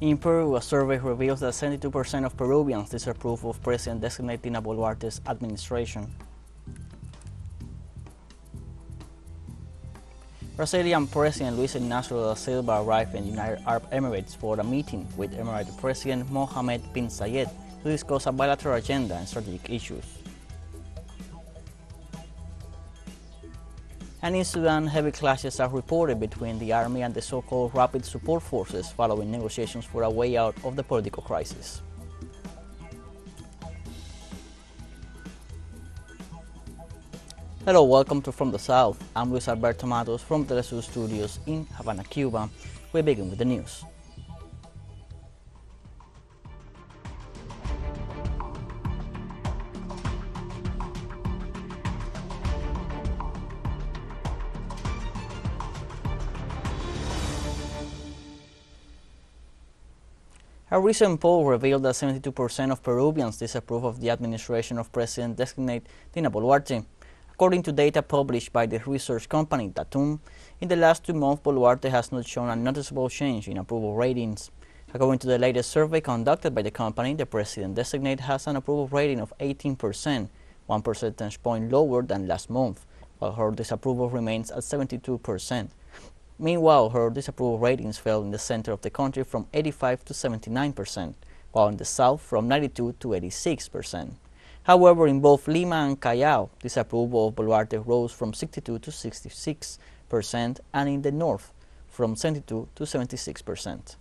In Peru, a survey reveals that 72% of Peruvians disapprove of President-designate Dina Boluarte's administration. Brazilian President Luis Lula Da Silva arrived in the United Arab Emirates for a meeting with Emirati President Mohammed bin Zayed to discuss a bilateral agenda and strategic issues. And in Sudan, heavy clashes are reported between the army and the so-called Rapid Support Forces following negotiations for a way out of the political crisis. Hello, welcome to From the South. I'm Luis Alberto Matos from TeleSUR Studios in Havana, Cuba. We begin with the news. A recent poll revealed that 72% of Peruvians disapprove of the administration of President-designate Dina Boluarte. According to data published by the research company Datum, in the last 2 months, Boluarte has not shown a noticeable change in approval ratings. According to the latest survey conducted by the company, the President-designate has an approval rating of 18%, 1 percentage point lower than last month, while her disapproval remains at 72%. Meanwhile, her disapproval ratings fell in the center of the country from 85 to 79%, while in the south from 92 to 86%. However, in both Lima and Callao, disapproval of Boluarte rose from 62 to 66%, and in the north from 72 to 76%.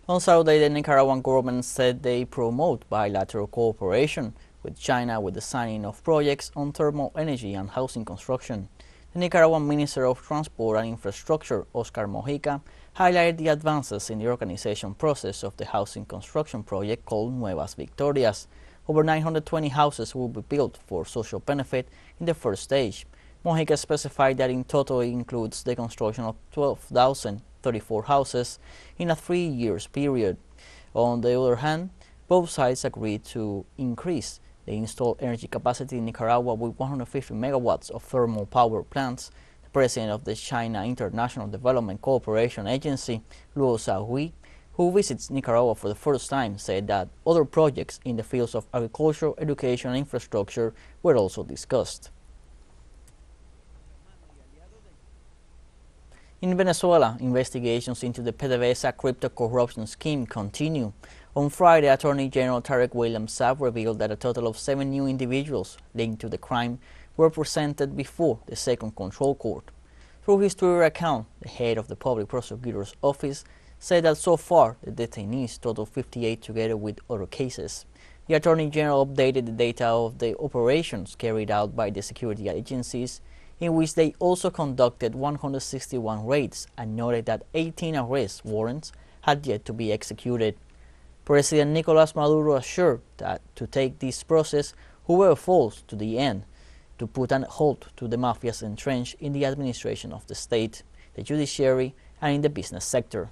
On Saturday, the Nicaraguan government said they promote bilateral cooperation with China with the signing of projects on thermal energy and housing construction. The Nicaraguan Minister of Transport and Infrastructure, Oscar Mojica, highlighted the advances in the organization process of the housing construction project called Nuevas Victorias. Over 920 houses will be built for social benefit in the first stage. Mojica specified that in total it includes the construction of 12,034 houses in a 3-year period. On the other hand, both sides agreed to increase the installed energy capacity in Nicaragua with 150 megawatts of thermal power plants. The president of the China International Development Cooperation Agency, Lula Da Silva, who visits Nicaragua for the first time, said that other projects in the fields of agriculture, education, and infrastructure were also discussed. In Venezuela, investigations into the Pedavesa cryptocorruption scheme continue. On Friday, Attorney General Tarek William Saab revealed that a total of 7 new individuals linked to the crime were presented before the Second Control Court. Through his Twitter account, the head of the Public Prosecutor's Office said that so far the detainees total 58 together with other cases. The Attorney General updated the data of the operations carried out by the security agencies, in which they also conducted 161 raids and noted that 18 arrest warrants had yet to be executed. President Nicolás Maduro assured that to take this process whoever falls to the end, to put a halt to the mafias entrenched in the administration of the state, the judiciary, and in the business sector.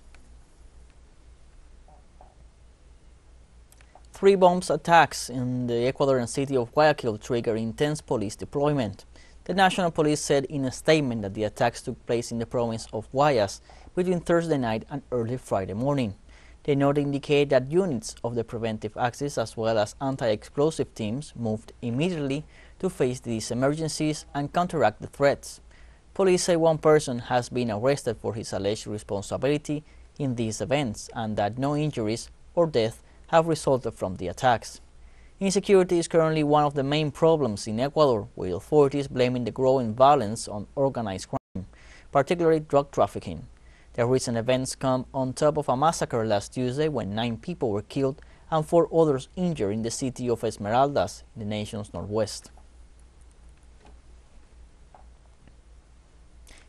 3 bomb attacks in the Ecuadorian city of Guayaquil triggered intense police deployment. The National Police said in a statement that the attacks took place in the province of Guayas between Thursday night and early Friday morning. They note indicate that units of the preventive axis as well as anti-explosive teams moved immediately to face these emergencies and counteract the threats. Police say 1 person has been arrested for his alleged responsibility in these events and that no injuries or death have resulted from the attacks. Insecurity is currently one of the main problems in Ecuador, with authorities blaming the growing violence on organized crime, particularly drug trafficking. The recent events come on top of a massacre last Tuesday when 9 people were killed and 4 others injured in the city of Esmeraldas in the nation's northwest.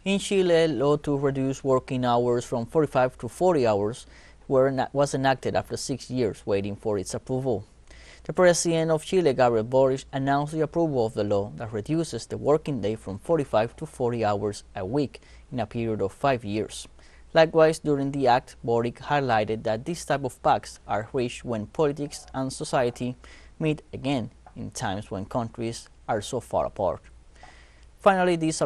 In Chile, a law to reduce working hours from 45 to 40 hours was enacted after 6 years waiting for its approval. The President of Chile, Gabriel Boric, announced the approval of the law that reduces the working day from 45 to 40 hours a week in a period of 5 years. Likewise, during the act, Boric highlighted that these type of pacts are reached when politics and society meet again in times when countries are so far apart. Finally, this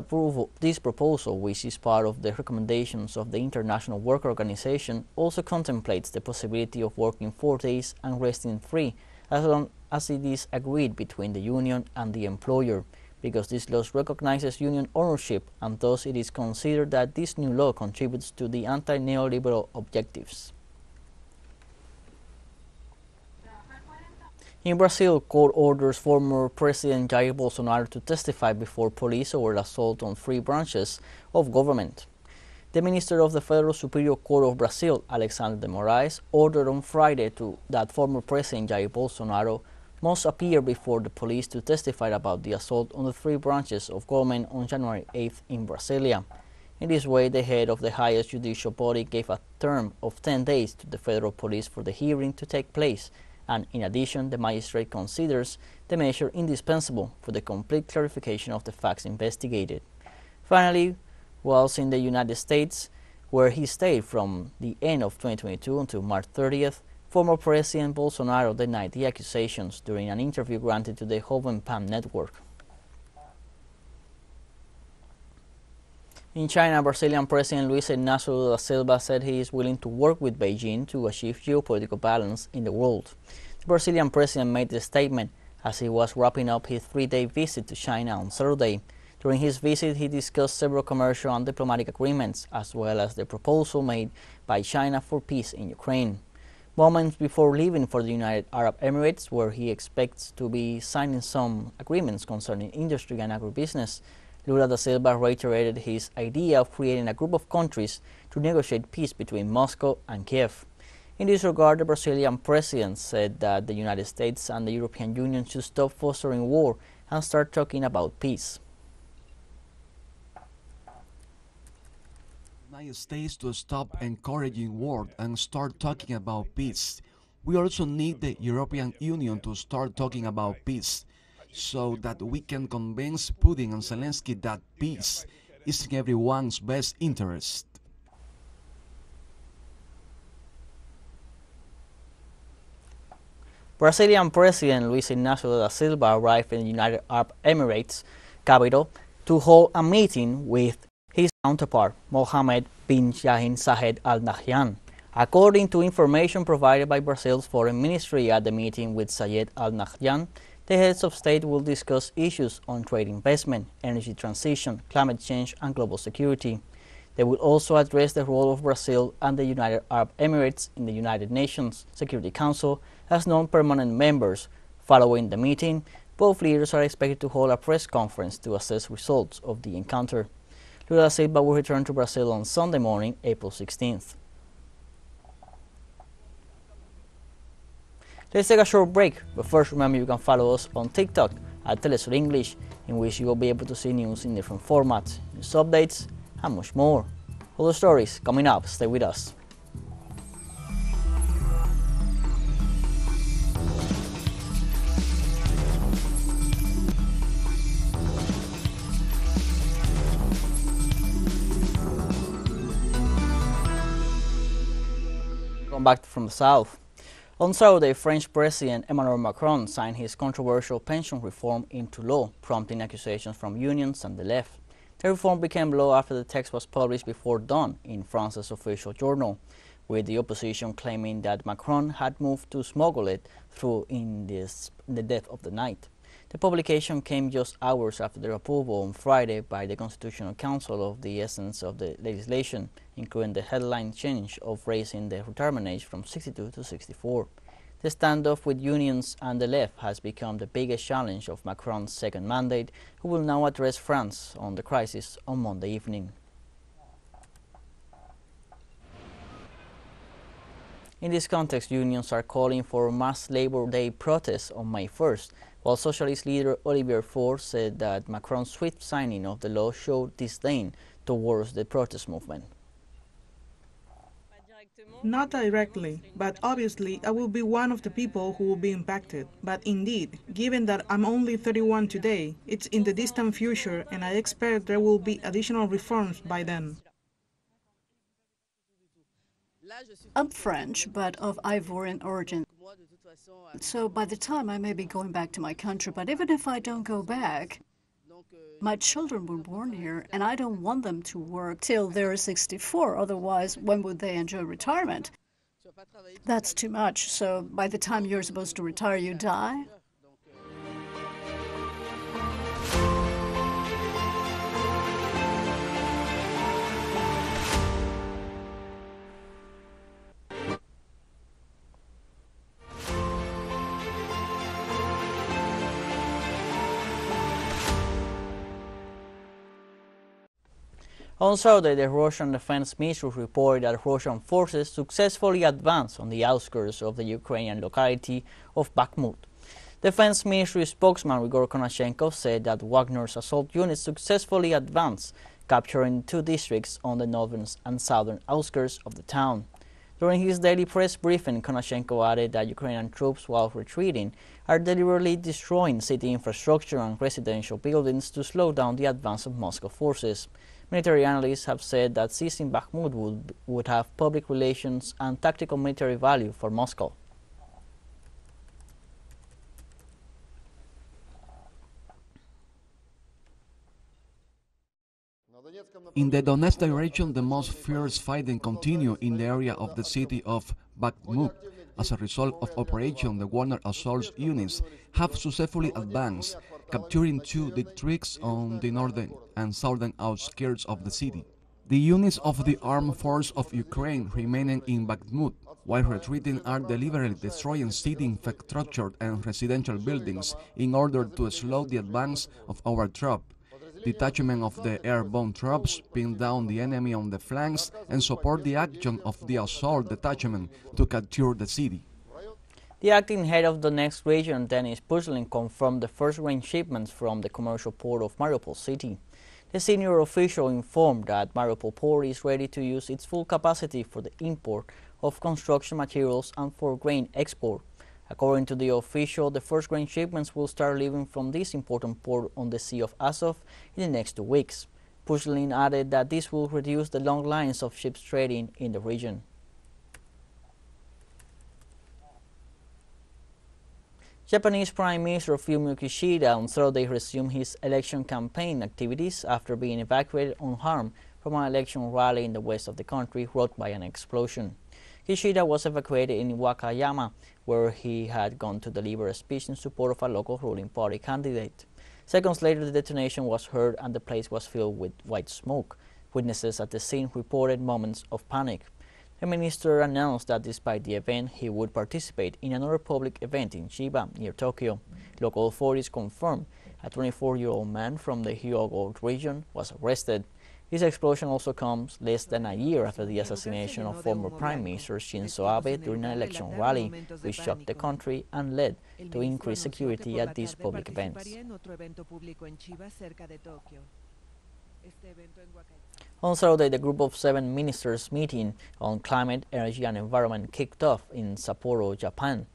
proposal, which is part of the recommendations of the International Work Organization, also contemplates the possibility of working 4 days and resting 3, as long as it is agreed between the union and the employer, because this law recognizes union ownership, and thus it is considered that this new law contributes to the anti-neoliberal objectives. In Brazil, court orders former President Jair Bolsonaro to testify before police over assault on 3 branches of government. The Minister of the Federal Superior Court of Brazil, Alexandre de Moraes, ordered on Friday that former President Jair Bolsonaro must appear before the police to testify about the assault on the 3 branches of government on January 8th in Brasilia. In this way, the head of the highest judicial body gave a term of 10 days to the federal police for the hearing to take place, and in addition, the magistrate considers the measure indispensable for the complete clarification of the facts investigated. Finally, whilst in the United States, where he stayed from the end of 2022 until March 30th, former President Bolsonaro denied the accusations during an interview granted to the Pam network. In China, Brazilian President Lula Da Silva said he is willing to work with Beijing to achieve geopolitical balance in the world. The Brazilian president made the statement as he was wrapping up his 3-day visit to China on Saturday. During his visit, he discussed several commercial and diplomatic agreements, as well as the proposal made by China for peace in Ukraine. Moments before leaving for the United Arab Emirates, where he expects to be signing some agreements concerning industry and agribusiness, Lula Da Silva reiterated his idea of creating a group of countries to negotiate peace between Moscow and Kyiv. In this regard, the Brazilian president said that the United States and the European Union should stop fostering war and start talking about peace. United States to stop encouraging war and start talking about peace. We also need the European Union to start talking about peace, so that we can convince Putin and Zelensky that peace is in everyone's best interest. Brazilian President Luiz Inácio da Silva arrived in the United Arab Emirates capital to hold a meeting with his counterpart, Mohammed bin Zayed Al Nahyan. According to information provided by Brazil's foreign ministry at the meeting with Zayed Al Nahyan, the heads of state will discuss issues on trade investment, energy transition, climate change, and global security. They will also address the role of Brazil and the United Arab Emirates in the United Nations Security Council as non-permanent members. Following the meeting, both leaders are expected to hold a press conference to assess results of the encounter. Lula da Silva will return to Brazil on Sunday morning, April 16th. Let's take a short break, but first remember you can follow us on TikTok at TeleSUR English, in which you will be able to see news in different formats, news updates, and much more. All the stories coming up, stay with us. Welcome back from the south. On Saturday, French President Emmanuel Macron signed his controversial pension reform into law, prompting accusations from unions and the left. The reform became law after the text was published before dawn in France's official journal, with the opposition claiming that Macron had moved to smuggle it through in the dead of the night. The publication came just hours after the approval on Friday by the Constitutional Council of the essence of the legislation, including the headline change of raising the retirement age from 62 to 64. The standoff with unions and the left has become the biggest challenge of Macron's second mandate, who will now address France on the crisis on Monday evening. In this context, unions are calling for mass Labor Day protests on May 1st, while socialist leader Olivier Faure said that Macron's swift signing of the law showed disdain towards the protest movement. Not directly, but obviously I will be one of the people who will be impacted. But indeed, given that I'm only 31 today, it's in the distant future and I expect there will be additional reforms by then. I'm French, but of Ivorian origin. So by the time I may be going back to my country, but even if I don't go back, My children were born here, and I don't want them to work till they're 64. Otherwise, when would they enjoy retirement? That's too much. So by the time you're supposed to retire, you die? On Saturday, the Russian Defense Ministry reported that Russian forces successfully advanced on the outskirts of the Ukrainian locality of Bakhmut. Defense Ministry spokesman Igor Konashenkov said that Wagner's assault units successfully advanced, capturing 2 districts on the northern and southern outskirts of the town. During his daily press briefing, Konashenkov added that Ukrainian troops, while retreating, are deliberately destroying city infrastructure and residential buildings to slow down the advance of Moscow forces. Military analysts have said that seizing Bakhmut would have public relations and tactical military value for Moscow. In the Donetsk direction, the most fierce fighting continued in the area of the city of Bakhmut. As a result of operation, the Wagner assault units have successfully advanced, capturing 2 districts on the northern and southern outskirts of the city. The units of the armed force of Ukraine remaining in Bakhmut, while retreating, are deliberately destroying city infrastructure and residential buildings in order to slow the advance of our troops. Detachment of the airborne troops pin down the enemy on the flanks and support the action of the assault detachment to capture the city. The acting head of the next region, Denis Pushilin, confirmed the first grain shipments from the commercial port of Mariupol City. The senior official informed that Mariupol port is ready to use its full capacity for the import of construction materials and for grain export. According to the official, the first grain shipments will start leaving from this important port on the Sea of Azov in the next 2 weeks. Pushilin added that this will reduce the long lines of ships trading in the region. Japanese Prime Minister Fumio Kishida on Thursday resumed his election campaign activities after being evacuated unharmed from an election rally in the west of the country rocked by an explosion. Kishida was evacuated in Wakayama, where he had gone to deliver a speech in support of a local ruling party candidate. Seconds later, the detonation was heard and the place was filled with white smoke. Witnesses at the scene reported moments of panic. The minister announced that despite the event, he would participate in another public event in Chiba, near Tokyo. Local authorities confirmed a 24-year-old man from the Hyogo region was arrested. This explosion also comes less than a year after the assassination of former Prime Minister Shinzo Abe during an election rally, which shocked the country and led to increased security at these public events. On Saturday, the Group of 7 Ministers meeting on climate, energy and environment kicked off in Sapporo, Japan.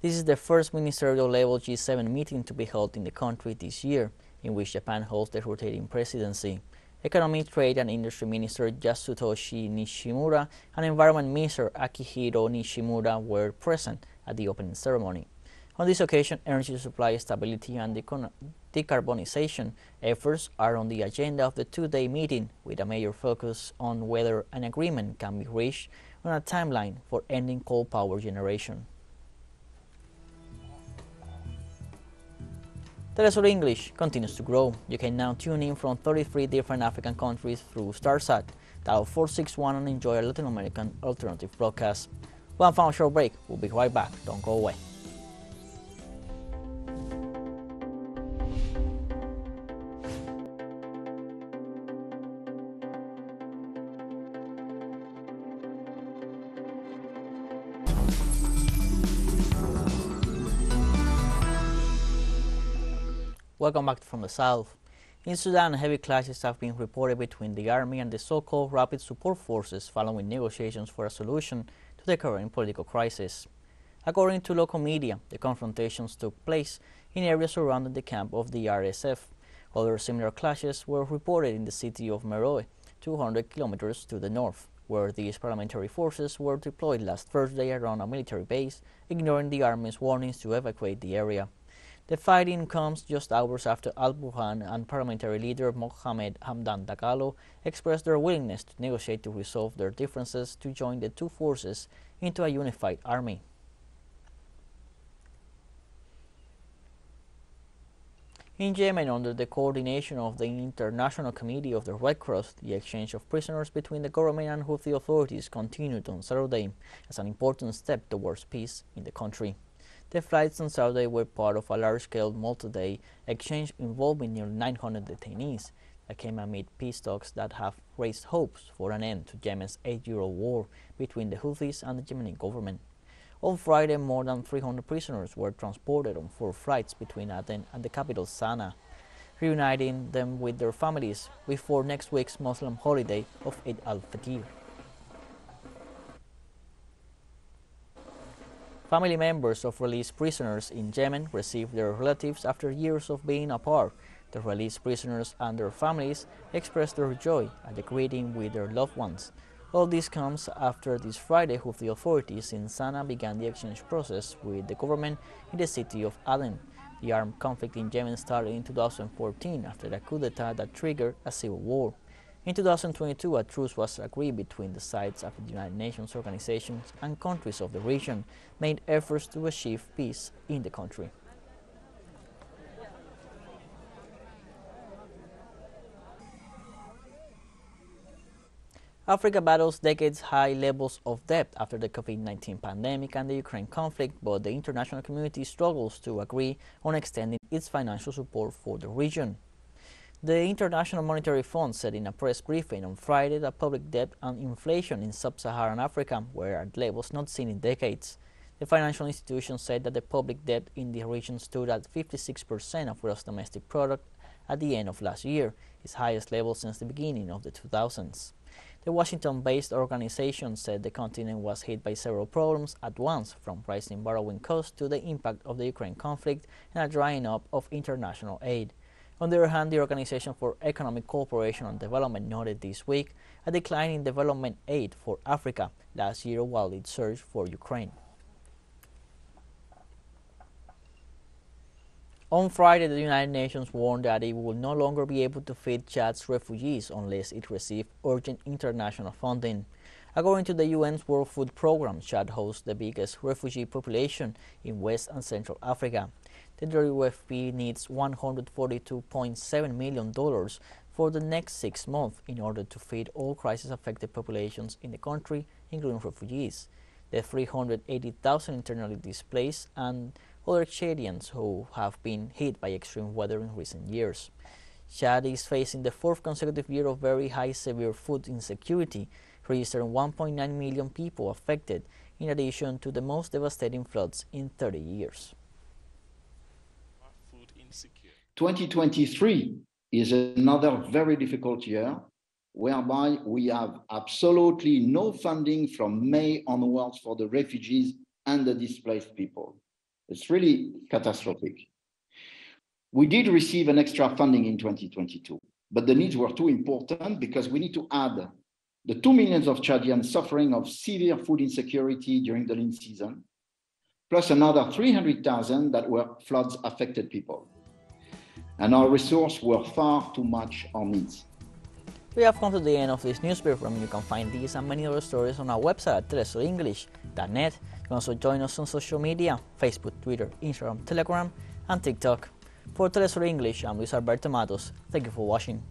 This is the first ministerial-level G7 meeting to be held in the country this year, in which Japan holds the rotating presidency. Economic, Trade and Industry Minister Yasutoshi Nishimura and Environment Minister Akihiro Nishimura were present at the opening ceremony. On this occasion, energy supply stability and decarbonization efforts are on the agenda of the 2-day meeting, with a major focus on whether an agreement can be reached on a timeline for ending coal power generation. TeleSUR English continues to grow. You can now tune in from 33 different African countries through StarSat, dial 461 and enjoy a Latin American alternative broadcast. One final short break. We'll be right back. Don't go away. Welcome back from the south. In Sudan, heavy clashes have been reported between the army and the so-called Rapid Support Forces following negotiations for a solution to the current political crisis. According to local media, the confrontations took place in areas surrounding the camp of the RSF. Other similar clashes were reported in the city of Meroe, 200 kilometers to the north, where these paramilitary forces were deployed last Thursday around a military base, ignoring the army's warnings to evacuate the area. The fighting comes just hours after Al-Burhan and paramilitary leader Mohammed Hamdan Dagalo expressed their willingness to negotiate to resolve their differences to join the two forces into a unified army. In Yemen, under the coordination of the International Committee of the Red Cross, the exchange of prisoners between the government and Houthi authorities continued on Saturday as an important step towards peace in the country. The flights on Saturday were part of a large-scale multi-day exchange involving nearly 900 detainees that came amid peace talks that have raised hopes for an end to Yemen's 8-year-old war between the Houthis and the Yemeni government. On Friday, more than 300 prisoners were transported on 4 flights between Aden and the capital Sana'a, reuniting them with their families before next week's Muslim holiday of Eid al-Fitr. Family members of released prisoners in Yemen received their relatives after years of being apart. The released prisoners and their families expressed their joy at the greeting with their loved ones. All this comes after this Friday, Houthi authorities in Sana'a began the exchange process with the government in the city of Aden. The armed conflict in Yemen started in 2014 after a coup d'etat that triggered a civil war. In 2022, a truce was agreed between the sides after the United Nations organizations and countries of the region made efforts to achieve peace in the country. Africa battles decades-high levels of debt after the COVID-19 pandemic and the Ukraine conflict, but the international community struggles to agree on extending its financial support for the region. The International Monetary Fund said in a press briefing on Friday that public debt and inflation in sub-Saharan Africa were at levels not seen in decades. The financial institution said that the public debt in the region stood at 56% of gross domestic product at the end of last year, its highest level since the beginning of the 2000s. The Washington-based organization said the continent was hit by several problems at once, from rising borrowing costs to the impact of the Ukraine conflict and a drying up of international aid. On the other hand, the Organization for Economic Cooperation and Development noted this week a decline in development aid for Africa last year while it surged for Ukraine. On Friday, the United Nations warned that it will no longer be able to feed Chad's refugees unless it receives urgent international funding. According to the UN's World Food Programme, Chad hosts the biggest refugee population in West and Central Africa. The WFP needs $142.7 million for the next 6 months in order to feed all crisis-affected populations in the country, including refugees, the 380,000 internally displaced, and other Chadians who have been hit by extreme weather in recent years. Chad is facing the 4th consecutive year of very high severe food insecurity, registering 1.9 million people affected, in addition to the most devastating floods in 30 years. 2023 is another very difficult year, whereby we have absolutely no funding from May onwards for the refugees and the displaced people. It's really catastrophic. We did receive an extra funding in 2022, but the needs were too important because we need to add the 2 million of Chadians suffering of severe food insecurity during the lean season, plus another 300,000 that were floods-affected people. And our resources were far too much our needs. We have come to the end of this newspaper, and you can find these and many other stories on our website at telesurenglish.net. You can also join us on social media: Facebook, Twitter, Instagram, Telegram, and TikTok. For TeleSUR English, I'm Luis Alberto Matos. Thank you for watching.